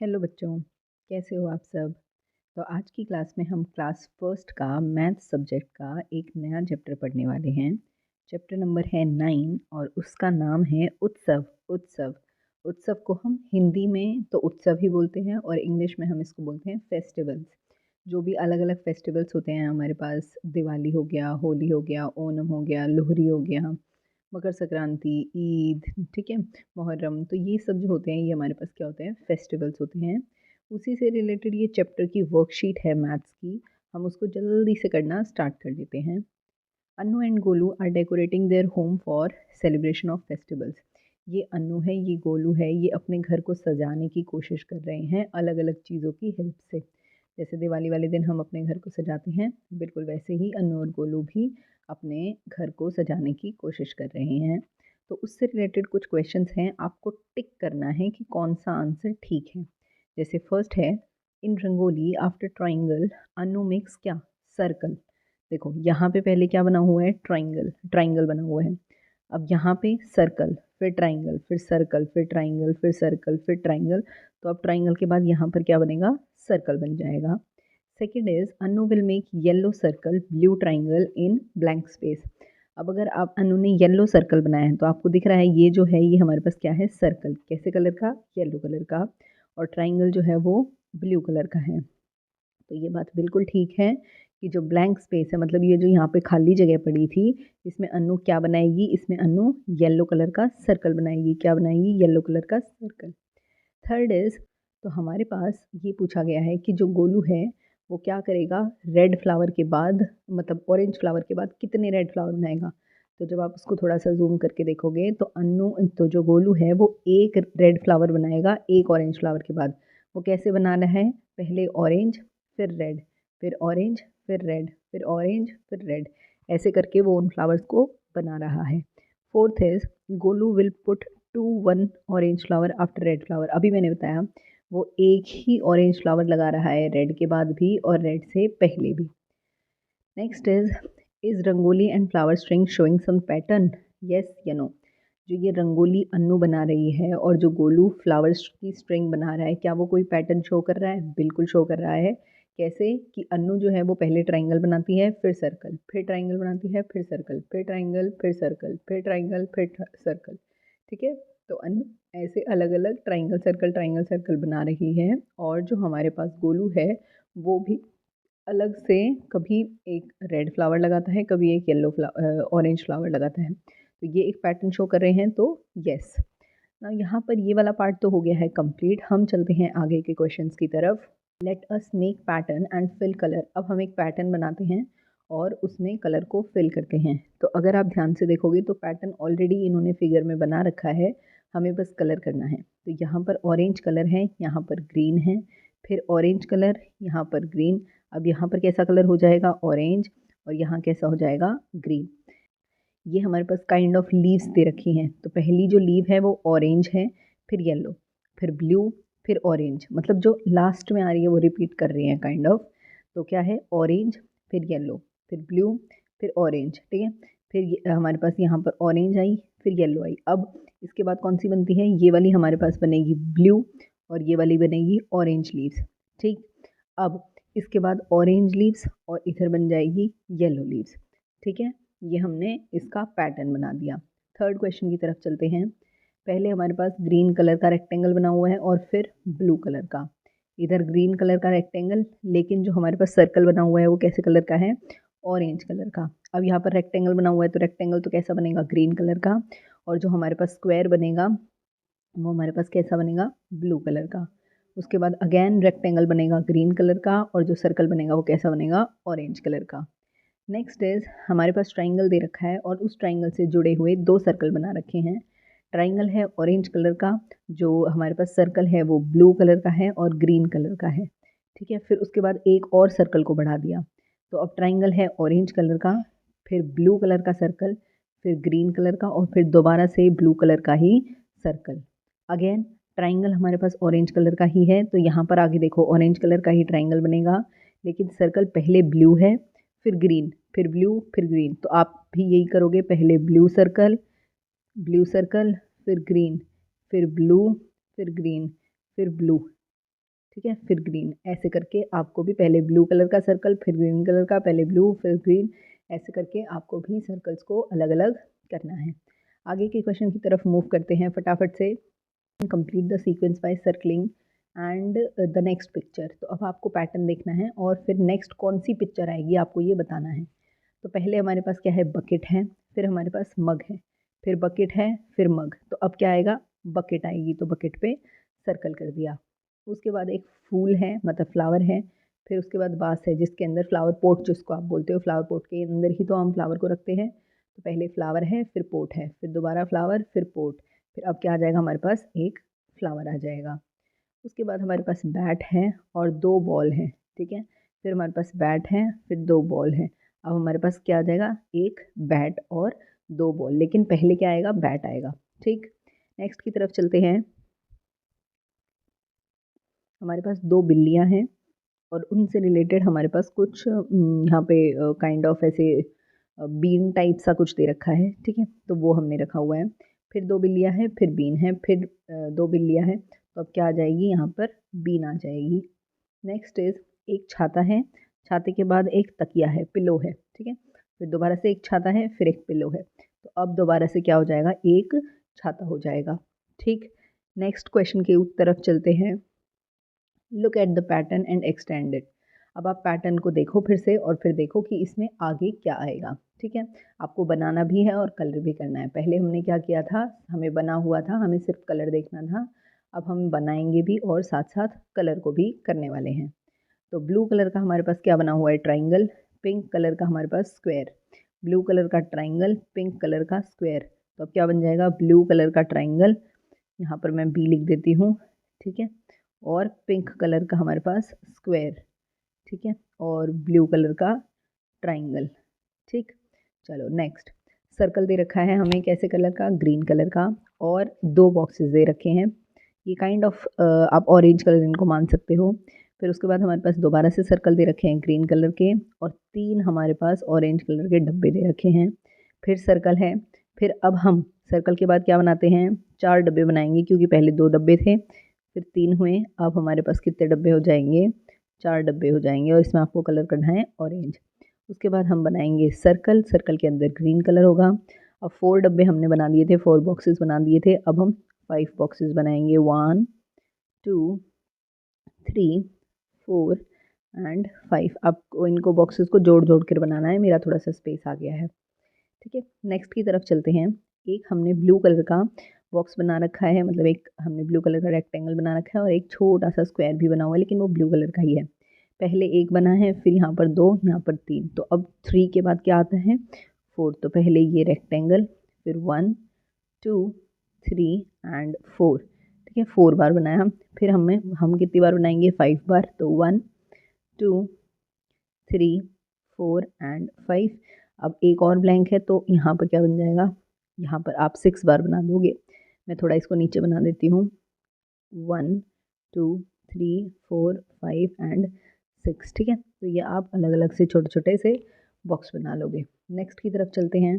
Hello बच्चों, कैसे हो आप सब। तो आज की क्लास में हम क्लास फर्स्ट का मैथ सब्जेक्ट का एक नया चैप्टर पढ़ने वाले हैं। चैप्टर नंबर है 9 और उसका नाम है उत्सव। उत्सव उत्सव को हम हिंदी में तो उत्सव ही बोलते हैं और इंग्लिश में हम इसको बोलते हैं फेस्टिवल्स। जो भी अलग अलग फेस्टिवल्स होते हैं हमारे पास, दिवाली हो गया, होली हो गया, ओणम हो गया, लोहड़ी हो गया, मकर संक्रांति, ईद, ठीक है, मुहर्रम, तो ये सब जो होते हैं ये हमारे पास क्या होते हैं, फेस्टिवल्स होते हैं। उसी से रिलेटेड ये चैप्टर की वर्कशीट है मैथ्स की। हम उसको जल्दी से करना स्टार्ट कर देते हैं। Annu and Golu are decorating their home for celebration of festivals. ये अन्नू है, ये गोलू है, ये अपने घर को सजाने की कोशिश कर रहे हैं अलग अलग चीज़ों की हेल्प से। जैसे दिवाली वाले दिन हम अपने घर को सजाते हैं, बिल्कुल वैसे ही अन्नू और गोलू भी अपने घर को सजाने की कोशिश कर रहे हैं। तो उससे रिलेटेड कुछ क्वेश्चंस हैं, आपको टिक करना है कि कौन सा आंसर ठीक है। जैसे फर्स्ट है, in rangoli after triangle Annu makes क्या, सर्कल। देखो यहाँ पे पहले क्या बना हुआ है, ट्राइंगल, ट्राइंगल बना हुआ है। अब यहाँ पे सर्कल, फिर ट्राइंगल, फिर सर्कल, फिर ट्राइंगल, फिर सर्कल, फिर ट्राइंगल। तो अब ट्राइंगल के बाद यहाँ पर क्या बनेगा, सर्कल बन जाएगा। Second is Anu will make yellow circle blue triangle in blank space. अब अगर आप अनु ने येलो सर्कल बनाया है तो आपको दिख रहा है ये जो है ये हमारे पास क्या है, सर्कल, कैसे कलर का, येलो कलर का, और ट्राइंगल जो है वो ब्लू कलर का है। तो ये बात बिल्कुल ठीक है कि जो ब्लैंक स्पेस है, मतलब ये जो यहाँ पे खाली जगह पड़ी थी, इसमें अनु क्या बनाएगी, इसमें अनु येलो कलर का सर्कल बनाएगी। क्या बनाएगी, येलो कलर का सर्कल। थर्ड इज, तो हमारे पास ये पूछा गया है कि जो गोलू है वो क्या करेगा, रेड फ्लावर के बाद, मतलब ऑरेंज फ्लावर के बाद कितने रेड फ्लावर बनाएगा। तो जब आप उसको थोड़ा सा जूम करके देखोगे तो अन्नू, तो जो गोलू है वो एक रेड फ्लावर बनाएगा एक ऑरेंज फ्लावर के बाद। वो कैसे बनाना है, पहले ऑरेंज, फिर रेड, फिर ऑरेंज, फिर रेड, फिर ऑरेंज, फिर रेड, ऐसे करके वो उन फ्लावर्स को बना रहा है। Fourth is, Golu will put two one orange flower after red flower. अभी मैंने बताया वो एक ही ऑरेंज फ्लावर लगा रहा है रेड के बाद भी और रेड से पहले भी। Next is rangoli and flower string showing some pattern, yes या नो। जो ये रंगोली अन्नू बना रही है और जो गोलू फ्लावर्स की स्ट्रिंग बना रहा है, क्या वो कोई पैटर्न शो कर रहा है, बिल्कुल शो कर रहा है। कैसे कि अन्नू जो है वो पहले ट्राइंगल बनाती है, फिर सर्कल, फिर ट्राइंगल बनाती है, फिर सर्कल, फिर ट्राइंगल, फिर सर्कल, फिर ट्राइंगल, फिर सर्कल, ठीक है। तो अन्नू ऐसे अलग अलग ट्राइंगल सर्कल बना रही है, और जो हमारे पास गोलू है वो भी अलग से कभी एक रेड फ्लावर लगाता है, कभी एक येलो ऑरेंज फ्लावर लगाता है। तो ये एक पैटर्न शो कर रहे हैं, तो यस ना। यहाँ पर ये वाला पार्ट तो हो गया है कंप्लीट। हम चलते हैं आगे के क्वेश्चंस की तरफ। Let us make pattern and fill colour. अब हम एक पैटर्न बनाते हैं और उसमें कलर को फिल करते हैं। तो अगर आप ध्यान से देखोगे तो पैटर्न ऑलरेडी इन्होंने फिगर में बना रखा है, हमें बस कलर करना है। तो यहाँ पर ऑरेंज कलर है, यहाँ पर ग्रीन है, फिर ऑरेंज कलर, यहाँ पर ग्रीन। अब यहाँ पर कैसा कलर हो जाएगा, ऑरेंज, और यहाँ कैसा हो जाएगा, ग्रीन। ये हमारे पास काइंड ऑफ लीव्स दे रखी हैं। तो पहली जो लीव है वो ऑरेंज है, फिर येलो, फिर ब्लू, फिर ऑरेंज, मतलब जो लास्ट में आ रही है वो रिपीट कर रही है काइंड ऑफ। तो क्या है, ऑरेंज, फिर येलो, फिर ब्लू, फिर ऑरेंज, ठीक है। फिर हमारे पास यहाँ पर ऑरेंज आई, फिर येलो आई। अब इसके बाद कौन सी बनती है, ये वाली हमारे पास बनेगी ब्लू, और ये वाली बनेगी ऑरेंज लीव्स, ठीक। अब इसके बाद ऑरेंज लीव्स और इधर बन जाएगी येलो लीव्स, ठीक है। ये हमने इसका पैटर्न बना दिया। थर्ड क्वेश्चन की तरफ चलते हैं। पहले हमारे पास ग्रीन कलर का रेक्टेंगल बना हुआ है और फिर ब्लू कलर का। इधर ग्रीन कलर का रेक्टेंगल, लेकिन जो हमारे पास सर्कल बना हुआ है वो कैसे कलर का है, ऑरेंज कलर का। अब यहाँ पर रेक्टेंगल बना हुआ है तो रेक्टेंगल तो कैसा बनेगा, ग्रीन कलर का, और जो हमारे पास स्क्वायर बनेगा वो हमारे पास कैसा बनेगा, ब्लू कलर का। उसके बाद अगेन रेक्टेंगल बनेगा ग्रीन कलर का, और जो सर्कल बनेगा वो कैसा बनेगा, ऑरेंज कलर का। नेक्स्ट इज, हमारे पास ट्राइंगल दे रखा है और उस ट्राइंगल से जुड़े हुए दो सर्कल बना रखे हैं। ट्राइंगल है ऑरेंज कलर का, जो हमारे पास सर्कल है वो ब्लू कलर का है और ग्रीन कलर का है, ठीक है। फिर उसके बाद एक और सर्कल को बढ़ा दिया। तो अब ट्राइंगल है ऑरेंज कलर का, फिर ब्लू कलर का सर्कल, फिर ग्रीन कलर का, और फिर दोबारा से ब्लू कलर का ही सर्कल। अगेन ट्राइंगल हमारे पास ऑरेंज कलर का ही है, तो यहाँ पर आगे देखो ऑरेंज कलर का ही ट्राइंगल बनेगा, लेकिन सर्कल पहले ब्लू है, फिर ग्रीन, फिर ब्लू, फिर ग्रीन। तो आप भी यही करोगे, पहले ब्लू सर्कल, ब्लू सर्कल, फिर ग्रीन, फिर ब्लू, फिर ग्रीन, फिर ब्लू, ठीक है, फिर ग्रीन, ऐसे करके आपको भी पहले ब्लू कलर का सर्कल, फिर ग्रीन कलर का, पहले ब्लू फिर ग्रीन, ऐसे करके आपको भी सर्कल्स को अलग अलग करना है। आगे के क्वेश्चन की तरफ मूव करते हैं फटाफट से। Complete the sequence by circling and the next picture. तो अब आपको पैटर्न देखना है और फिर नेक्स्ट कौन सी पिक्चर आएगी आपको ये बताना है। तो पहले हमारे पास क्या है, बकेट है, फिर हमारे पास मग है, फिर बकेट है, फिर मग। तो अब क्या आएगा, बकेट आएगी, तो बकेट पे सर्कल कर दिया। उसके बाद एक फूल है, मतलब फ्लावर है, फिर उसके बाद वास है जिसके अंदर फ्लावर पॉट जिसको आप बोलते हो, फ्लावर पॉट के अंदर ही तो हम फ्लावर को रखते हैं। तो पहले फ्लावर है, फिर पोट है, फिर दोबारा फ्लावर, फिर पोट, फिर अब क्या आ जाएगा हमारे पास, एक फ्लावर आ जाएगा। उसके बाद हमारे पास बैट है और 2 बॉल हैं, ठीक है, फिर हमारे पास बैट है, फिर 2 बॉल हैं। अब हमारे पास क्या आ जाएगा, एक बैट और 2 बॉल, लेकिन पहले क्या आएगा, बैट आएगा। ठीक, नेक्स्ट की तरफ चलते हैं। हमारे पास 2 बिल्लियाँ हैं और उनसे रिलेटेड हमारे पास कुछ यहाँ पे काइंड ऑफ ऐसे बीन टाइप सा कुछ दे रखा है, ठीक है, तो वो हमने रखा हुआ है। फिर 2 बिल्लियाँ हैं, फिर बीन है, फिर 2 बिल्लियाँ हैं, तो अब क्या आ जाएगी, यहाँ पर बीन आ जाएगी। नेक्स्ट इज एक छाता है, छाते के बाद एक तकिया है, पिलो है, ठीक है, फिर दोबारा से एक छाता है, फिर एक पिलो है, तो अब दोबारा से क्या हो जाएगा, एक छाता हो जाएगा। ठीक, नेक्स्ट क्वेश्चन की तरफ चलते हैं। Look at the pattern and extend it. अब आप पैटर्न को देखो फिर से और फिर देखो कि इसमें आगे क्या आएगा। ठीक है, आपको बनाना भी है और कलर भी करना है। पहले हमने क्या किया था, हमें बना हुआ था, हमें सिर्फ कलर देखना था। अब हम बनाएंगे भी और साथ साथ कलर को भी करने वाले हैं। तो ब्लू कलर का हमारे पास क्या बना हुआ है, ट्राइंगल, पिंक कलर का हमारे पास स्क्वायर, ब्लू कलर का ट्राइंगल, पिंक कलर का स्क्वायर, तो अब क्या बन जाएगा, ब्लू कलर का ट्राइंगल, यहाँ पर मैं बी लिख देती हूँ, ठीक है, और पिंक कलर का हमारे पास स्क्वायर, ठीक है, और ब्लू कलर का ट्राइंगल। ठीक, चलो नेक्स्ट, सर्कल दे रखा है हमें कैसे कलर का, ग्रीन कलर का, और 2 बॉक्सेस दे रखे हैं, ये काइंड ऑफ आप ऑरेंज कलर इनको मान सकते हो। फिर उसके बाद हमारे पास दोबारा से सर्कल दे रखे हैं ग्रीन कलर के, और 3 हमारे पास ऑरेंज कलर के डब्बे दे रखे हैं। फिर सर्कल है, फिर अब हम सर्कल के बाद क्या बनाते हैं, 4 डब्बे बनाएंगे, क्योंकि पहले 2 डब्बे थे, फिर 3 हुए, अब हमारे पास कितने डब्बे हो जाएंगे, 4 डब्बे हो जाएंगे, और इसमें आपको कलर करना है ऑरेंज। उसके बाद हम बनाएंगे सर्कल, सर्कल के अंदर ग्रीन कलर होगा। अब 4 डब्बे हमने बना दिए थे, 4 बॉक्सेस बना दिए थे, अब हम 5 बॉक्सेस बनाएंगे, 1 2 3 4 एंड 5। आपको इनको बॉक्सेस को जोड़ जोड़ कर बनाना है, मेरा थोड़ा सा स्पेस आ गया है। ठीक है, नेक्स्ट की तरफ चलते हैं। एक हमने ब्लू कलर का बॉक्स बना रखा है, मतलब एक हमने ब्लू कलर का रेक्टेंगल बना रखा है, और एक छोटा सा स्क्वायर भी बना हुआ है, लेकिन वो ब्लू कलर का ही है। पहले एक बना है, फिर यहाँ पर 2, यहाँ पर 3, तो अब 3 के बाद क्या आता है, 4। तो पहले ये रेक्टेंगल, फिर 1 2 3 एंड 4, ठीक है, 4 बार बनाया। फिर हम कितनी बार बनाएंगे, 5 बार, तो 1 2 3 4 एंड 5। अब एक और ब्लैंक है, तो यहाँ पर क्या बन जाएगा, यहाँ पर आप 6 बार बना दोगे। मैं थोड़ा इसको नीचे बना देती हूँ, 1 2 3 4 5 एंड 6, ठीक है, तो ये आप अलग अलग से छोटे छोटे से बॉक्स बना लोगे। नेक्स्ट की तरफ चलते हैं।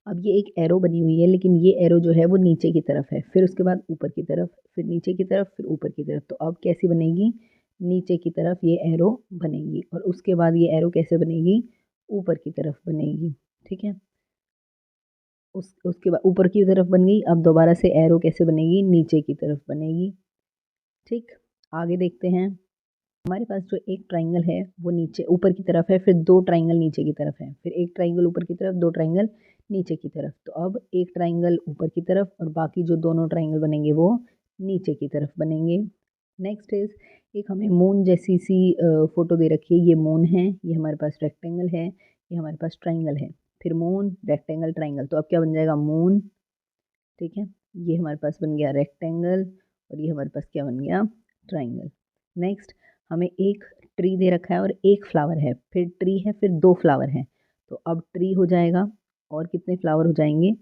अब ये एक एरो बनी हुई है, लेकिन ये एरो जो है वो नीचे की तरफ है, फिर उसके बाद ऊपर की तरफ, फिर नीचे की तरफ, फिर ऊपर की तरफ। तो अब कैसी बनेगी, नीचे की तरफ ये एरो बनेगी, और उसके बाद ये एरो कैसे बनेगी, ऊपर की तरफ बनेगी। ठीक है, उसके बाद ऊपर की तरफ बन गई। अब दोबारा से एरो कैसे बनेगी, नीचे की तरफ बनेगी। ठीक, आगे देखते हैं। हमारे पास जो एक ट्राइंगल है वो नीचे ऊपर की तरफ है, फिर 2 ट्राइंगल नीचे की तरफ है, फिर एक ट्राइंगल ऊपर की तरफ, 2 ट्राइंगल नीचे की तरफ। तो अब एक ट्राइंगल ऊपर की तरफ और बाकी जो दोनों ट्राइंगल बनेंगे वो नीचे की तरफ बनेंगे। नेक्स्ट इज, एक हमें मून जैसी सी फोटो दे रखी है, ये मून है, ये हमारे पास रेक्टेंगल है, ये हमारे पास ट्राइंगल है, फिर मून रेक्टेंगल ट्राइंगल। तो अब क्या बन जाएगा, मून, ठीक है, ये हमारे पास बन गया रेक्टेंगल, और ये हमारे पास क्या बन गया, ट्राइंगल। नेक्स्ट, हमें एक ट्री दे रखा है और एक फ्लावर है, फिर ट्री है, फिर 2 फ्लावर हैं, तो अब ट्री हो जाएगा, और कितने फ्लावर हो जाएंगे,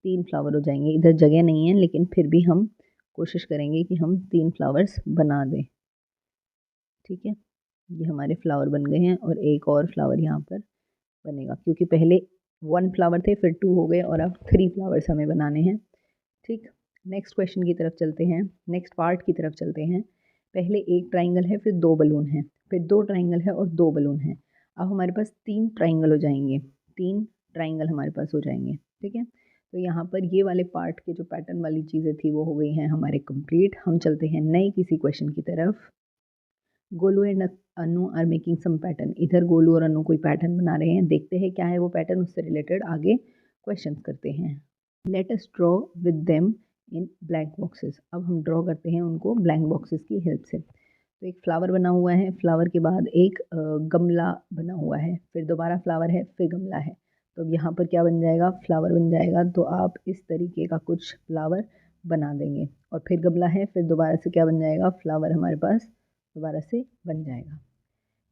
3 फ्लावर हो जाएंगे। इधर जगह नहीं है, लेकिन फिर भी हम कोशिश करेंगे कि हम 3 फ्लावर्स बना दें। ठीक है, ये हमारे फ्लावर बन गए हैं, और एक और फ्लावर यहाँ पर बनेगा, क्योंकि पहले 1 फ्लावर थे, फिर 2 हो गए, और अब 3 फ्लावर्स हमें बनाने हैं। ठीक, नेक्स्ट क्वेश्चन की तरफ चलते हैं, नेक्स्ट पार्ट की तरफ चलते हैं। पहले एक ट्राइंगल है, फिर 2 बलून हैं, फिर 2 ट्राइंगल है और 2 बलून हैं। अब हमारे पास 3 ट्राइंगल हो जाएंगे, 3 ट्राइंगल हमारे पास हो जाएंगे, ठीक है। तो यहाँ पर ये वाले पार्ट के जो पैटर्न वाली चीज़ें थी वो हो गई हैं हमारे कंप्लीट। हम चलते हैं नए किसी क्वेश्चन की तरफ। Golu and Anu are making some pattern. इधर गोलू और अनु कोई पैटर्न बना रहे हैं, देखते हैं क्या है वो पैटर्न, उससे रिलेटेड आगे क्वेश्चंस करते हैं। Let us draw with them in blank boxes. अब हम ड्रॉ करते हैं उनको ब्लैंक बॉक्सेस की हेल्प से। तो एक फ्लावर बना हुआ है, फ्लावर के बाद एक गमला बना हुआ है, फिर दोबारा फ्लावर है, फिर गमला है। तो अब यहाँ पर क्या बन जाएगा, फ्लावर बन जाएगा। तो आप इस तरीके का कुछ फ्लावर बना देंगे, और फिर गमला है, फिर दोबारा से क्या बन जाएगा, फ्लावर हमारे पास दोबारा से बन जाएगा।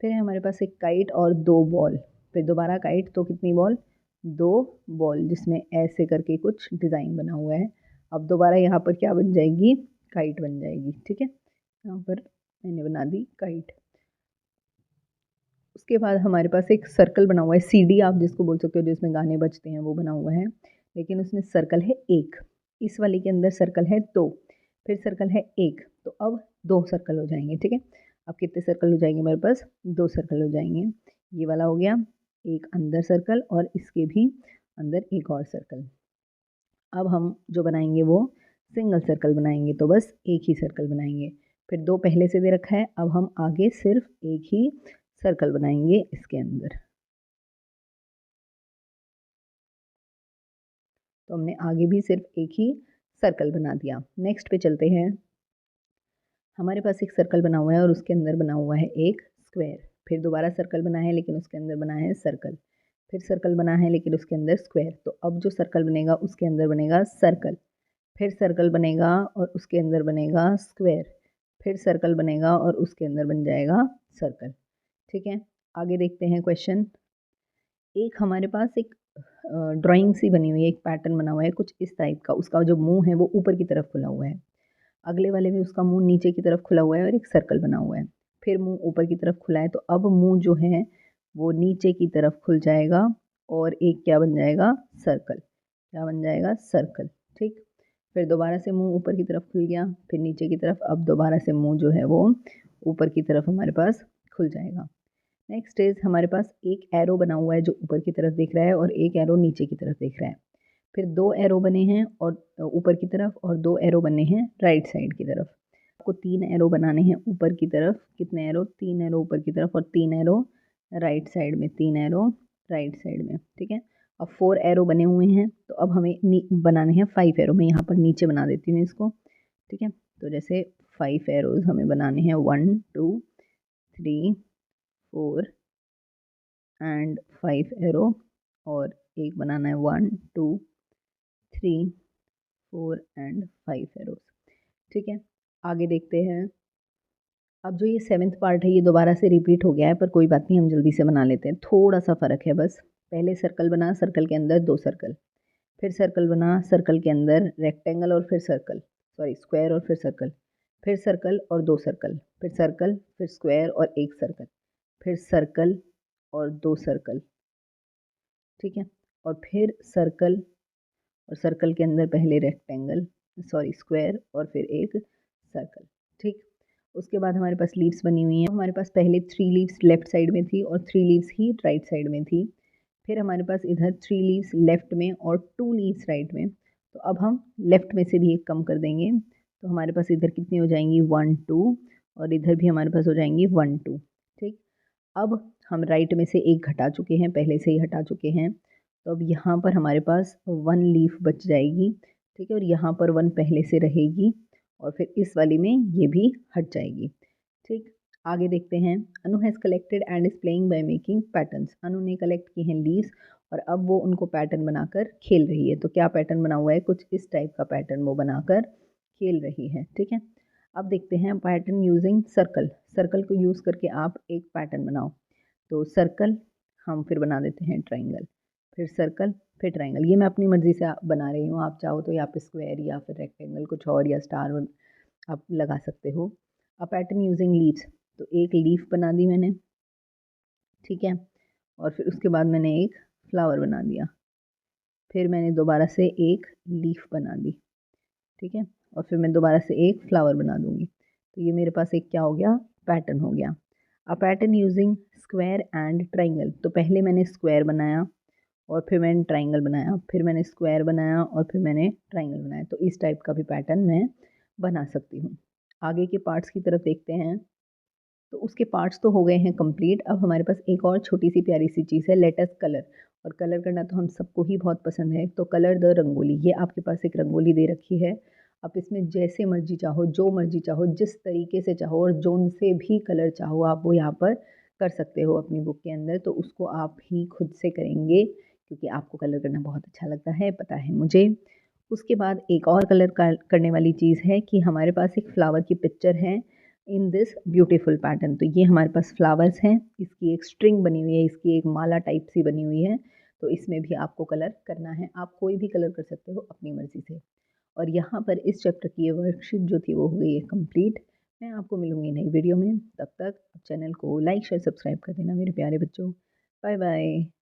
फिर है हमारे पास एक काइट और 2 बॉल, फिर दोबारा काइट, तो कितनी बॉल, 2 बॉल, जिसमें ऐसे करके कुछ डिज़ाइन बना हुआ है। अब दोबारा यहाँ पर क्या बन जाएगी, काइट बन जाएगी, ठीक है। यहाँ पर मैंने बना दी काइट। उसके बाद हमारे पास एक सर्कल बना हुआ है, सीडी आप जिसको बोल सकते हो, जिसमें गाने बजते हैं, वो बना हुआ है, लेकिन उसमें सर्कल है 1। इस वाले के अंदर सर्कल है 2, फिर सर्कल है 1, तो अब 2 सर्कल हो जाएंगे, ठीक है। अब कितने सर्कल हो जाएंगे हमारे पास, 2 सर्कल हो जाएंगे। ये वाला हो गया एक अंदर सर्कल, और इसके भी अंदर एक और सर्कल। अब हम जो बनाएंगे वो सिंगल सर्कल बनाएंगे, तो बस एक ही सर्कल बनाएंगे। फिर 2 पहले से दे रखा है, अब हम आगे सिर्फ एक ही सर्कल बनाएंगे इसके अंदर। तो हमने आगे भी सिर्फ एक ही सर्कल बना दिया। नेक्स्ट पे चलते हैं। हमारे पास एक सर्कल बना हुआ है और उसके अंदर बना हुआ है एक स्क्वायर, फिर दोबारा सर्कल बना है लेकिन उसके अंदर बना है सर्कल, फिर सर्कल बना है लेकिन उसके अंदर स्क्वायर। तो अब जो सर्कल बनेगा उसके अंदर बनेगा सर्कल, फिर सर्कल बनेगा और उसके अंदर बनेगा स्क्वायर, फिर सर्कल बनेगा और उसके अंदर बन जाएगा सर्कल, ठीक है। आगे देखते हैं क्वेश्चन। एक हमारे पास एक ड्राइंग सी बनी हुई है, एक पैटर्न बना हुआ है कुछ इस टाइप का, उसका जो मुंह है वो ऊपर की तरफ खुला हुआ है, अगले वाले में उसका मुंह नीचे की तरफ खुला हुआ है और एक सर्कल बना हुआ है, फिर मुंह ऊपर की तरफ खुला है। तो अब मुंह जो है वो नीचे की तरफ खुल जाएगा और एक क्या बन जाएगा, सर्कल, क्या बन जाएगा, सर्कल, ठीक। फिर दोबारा से मुंह ऊपर की तरफ खुल गया, फिर नीचे की तरफ, अब दोबारा से मुंह जो है वो ऊपर की तरफ हमारे पास खुल जाएगा। नेक्स्ट इज हमारे पास एक एरो बना हुआ है जो ऊपर की तरफ दिख रहा है और एक एरो नीचे की तरफ दिख रहा है। फिर 2 एरो बने हैं और ऊपर की तरफ, और 2 एरो बने हैं राइट साइड की तरफ। आपको 3 एरो बनाने हैं ऊपर की तरफ, कितने एरो, 3 एरो ऊपर की तरफ और 3 एरो राइट साइड में, 3 एरो राइट साइड में, ठीक है। अब 4 एरो बने हुए हैं, तो अब हमें बनाने हैं 5 एरो। मैं यहाँ पर नीचे बना देती हूँ इसको, ठीक है। तो जैसे 5 एरोज हमें बनाने हैं, 1 2 3 4 एंड 5 एरो, और एक बनाना है 1 2 3 4 एंड 5 एरोज, ठीक है। आगे देखते हैं। अब जो ये 7th पार्ट है ये दोबारा से रिपीट हो गया है, पर कोई बात नहीं, हम जल्दी से बना लेते हैं। थोड़ा सा फ़र्क है बस। पहले सर्कल बना, सर्कल के अंदर 2 सर्कल, फिर सर्कल बना, सर्कल के अंदर रेक्टेंगल और फिर सर्कल, सॉरी स्क्वायर और फिर सर्कल, फिर सर्कल और 2 सर्कल, फिर सर्कल, फिर स्क्वायर और 1 सर्कल, फिर सर्कल और 2 सर्कल, ठीक है। और फिर सर्कल, और सर्कल के अंदर पहले रेक्टेंगल, सॉरी स्क्वायर, और फिर एक सर्कल, ठीक। उसके बाद हमारे पास लीव्स बनी हुई हैं। हमारे पास पहले 3 लीव्स लेफ्ट साइड में थी और 3 लीव्स ही राइट साइड में थी। फिर हमारे पास इधर 3 लीव्स लेफ्ट में और 2 लीव्स राइट में। तो अब हम लेफ्ट में से भी एक कम कर देंगे, तो हमारे पास इधर कितनी हो जाएंगी, 1 2, और इधर भी हमारे पास हो जाएंगी 1 2, ठीक। अब हम राइट में से एक घटा चुके हैं, पहले से ही हटा चुके हैं, तो अब यहाँ पर हमारे पास 1 लीफ बच जाएगी, ठीक है, और यहाँ पर 1 पहले से रहेगी, और फिर इस वाली में ये भी हट जाएगी, ठीक। आगे देखते हैं। Anu has collected and is playing by making patterns. Anu ने कलेक्ट की हैं लीव्स और अब वो उनको पैटर्न बनाकर खेल रही है। तो क्या पैटर्न बना हुआ है, कुछ इस टाइप का पैटर्न वो बनाकर खेल रही है, ठीक है। अब देखते हैं पैटर्न यूजिंग सर्कल। सर्कल को यूज़ करके आप एक पैटर्न बनाओ। तो सर्कल हम फिर बना देते हैं ट्राइंगल, फिर सर्कल, फिर ट्राइंगल। ये मैं अपनी मर्ज़ी से बना रही हूँ, आप चाहो तो यहाँ पे स्क्वायर या फिर रेक्टेंगल कुछ और या स्टार आप लगा सकते हो। अब पैटर्न यूजिंग लीव्स, तो एक लीफ बना दी मैंने, ठीक है, और फिर उसके बाद मैंने एक फ्लावर बना दिया, फिर मैंने दोबारा से एक लीफ बना दी, ठीक है, और फिर मैं दोबारा से एक फ्लावर बना दूँगी, तो ये मेरे पास एक क्या हो गया, पैटर्न हो गया। A pattern using square and triangle, तो पहले मैंने स्क्वायर बनाया और फिर मैंने ट्राइंगल बनाया, फिर मैंने स्क्वायर बनाया और फिर मैंने ट्राइंगल बनाया। तो इस टाइप का भी पैटर्न मैं बना सकती हूँ। आगे के पार्ट्स की तरफ देखते हैं। तो उसके पार्ट्स तो हो गए हैं कंप्लीट। अब हमारे पास एक और छोटी सी प्यारी सी चीज़ है, लेट अस कलर। और कलर करना तो हम सबको ही बहुत पसंद है। तो कलर द रंगोली, ये आपके पास एक रंगोली दे रखी है। आप इसमें जैसे मर्जी चाहो, जो मर्जी चाहो, जिस तरीके से चाहो और जोन से भी कलर चाहो आप वो यहाँ पर कर सकते हो अपनी बुक के अंदर। तो उसको आप ही खुद से करेंगे क्योंकि आपको कलर करना बहुत अच्छा लगता है, पता है मुझे। उसके बाद एक और कलर करने वाली चीज़ है कि हमारे पास एक फ्लावर की पिक्चर है इन दिस ब्यूटीफुल पैटर्न। तो ये हमारे पास फ्लावर्स हैं, इसकी एक स्ट्रिंग बनी हुई है, इसकी एक माला टाइप सी बनी हुई है। तो इसमें भी आपको कलर करना है, आप कोई भी कलर कर सकते हो अपनी मर्ज़ी से। और यहाँ पर इस चैप्टर की ये वर्कशीट जो थी वो हो गई है कंप्लीट। मैं आपको मिलूँगी नई वीडियो में, तब तक चैनल को लाइक शेयर सब्सक्राइब कर देना मेरे प्यारे बच्चों। Bye bye.